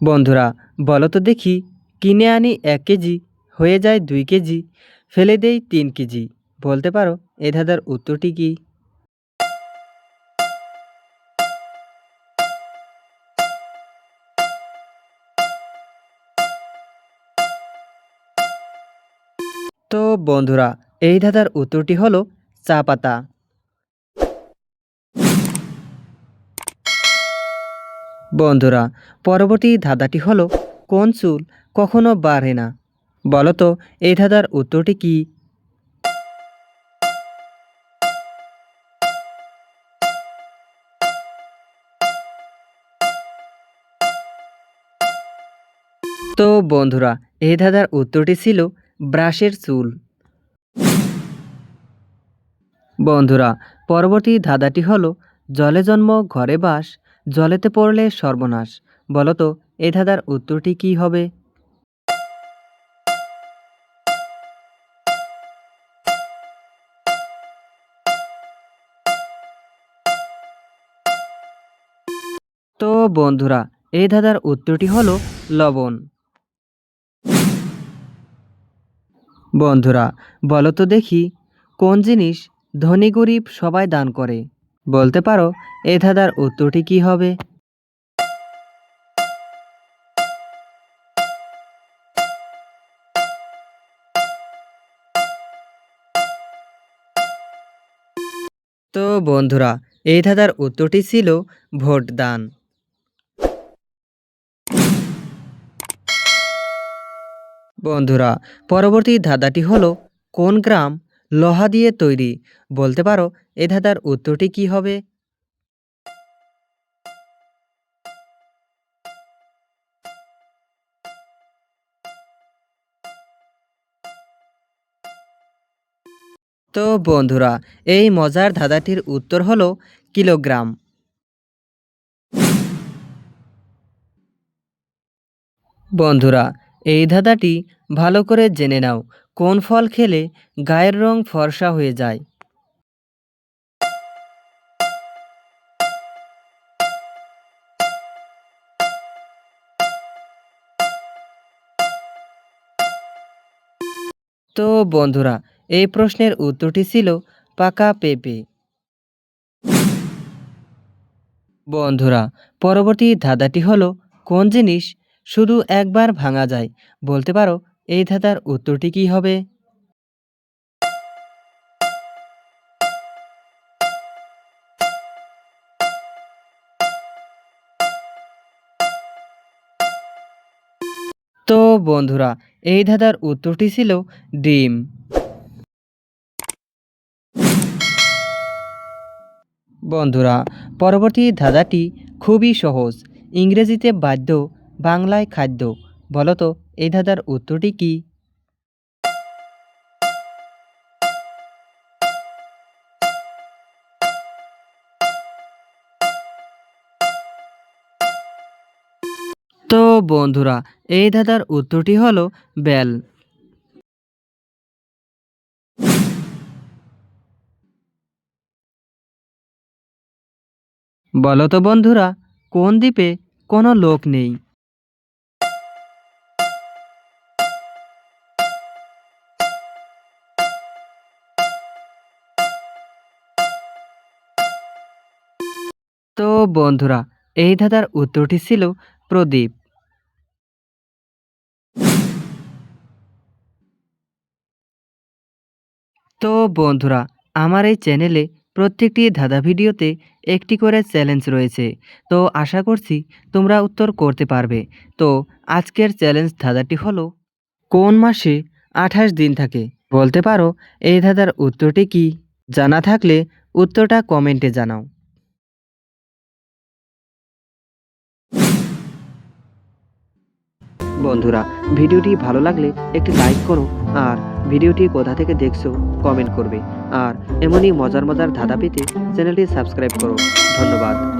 বন্ধুরা, বলো তো দেখি, কিনে আনি 1 কেজি, হয়ে যায় 2 কেজি, ফেলে দেই 3 কেজি। বলতে পারো এই ধাঁধার উত্তরটি কি? তো বন্ধুরা, এই ধাঁধার উত্তরটি হলো চা পাতা। বন্ধুরা, পরবর্তী ধাঁধাটি হলো কোন চুল কখনো বাড়ে না? বলো তো এই ধাঁধার উত্তরটি কি? তো বন্ধুরা, এই ধাঁধার উত্তরটি ছিল ব্রাশের চুল। বন্ধুরা, পরবর্তী ধাঁধাটি হলো জলে জন্ম ঘরে বাস, জলেতে পড়লে সর্বনাশ। বলো তো এই ধাঁধার উত্তরটি কি হবে? তো বন্ধুরা, এই ধাঁধার উত্তরটি হলো লবণ। বন্ধুরা, বলো তো দেখি, কোন জিনিস ধনী গরিব সবাই দান করে? বলতে পারো এই ধাঁধার উত্তরটি কি হবে? তো বন্ধুরা, এই ধাঁধার উত্তরটি ছিল ভোট দান। বন্ধুরা, পরবর্তী ধাঁধাটি হলো কোন গ্রাম লোহা দিয়ে তৈরি? বলতে পারো এই ধাঁধার উত্তরটি কি হবে? তো বন্ধুরা, এই মজার ধাঁধাটির উত্তর হলো কিলোগ্রাম। বন্ধুরা, এই ধাঁধাটি ভালো করে জেনে নাও, কোন ফল খেলে গায়ের রং ফর্সা হয়ে যায়? তো বন্ধুরা, এই প্রশ্নের উত্তরটি ছিল পাকা পেঁপে। বন্ধুরা, পরবর্তী ধাঁধাটি হলো কোন জিনিস শুধু একবার ভাঙা যায়? বলতে পারো এই ধাঁধার উত্তরটি কি হবে? তো বন্ধুরা, এই ধাঁধার উত্তরটি ছিল ডিম। বন্ধুরা, পরবর্তী ধাঁধাটি খুবই সহজ। ইংরেজিতে বাদ্য, বাংলায় খাদ্য। বলো তো এই ধাঁধার উত্তরটি কি? তো বন্ধুরা, এই ধাঁধার উত্তরটি হলো বেল। বলো তো বন্ধুরা, কোন দ্বীপে কোনো লোক নেই? তো বন্ধুরা, এই ধাঁধার উত্তরটি ছিল প্রদীপ। তো বন্ধুরা, আমার এই চ্যানেলে প্রত্যেকটি ধাঁধা ভিডিওতে একটি করে চ্যালেঞ্জ রয়েছে। তো আশা করছি তোমরা উত্তর করতে পারবে। তো আজকের চ্যালেঞ্জ ধাঁধাটি হলো কোন মাসে 28 দিন থাকে? বলতে পারো এই ধাঁধার উত্তরটি কি? জানা থাকলে উত্তরটা কমেন্টে জানাও। বন্ধুরা, ভিডিওটি ভালো লাগলে একটি লাইক করো, আর ভিডিওটি কোথা থেকে দেখছো কমেন্ট করবে। আর এমনই মজার মজার ধাঁধা পেতে চ্যানেলটি সাবস্ক্রাইব করো। ধন্যবাদ।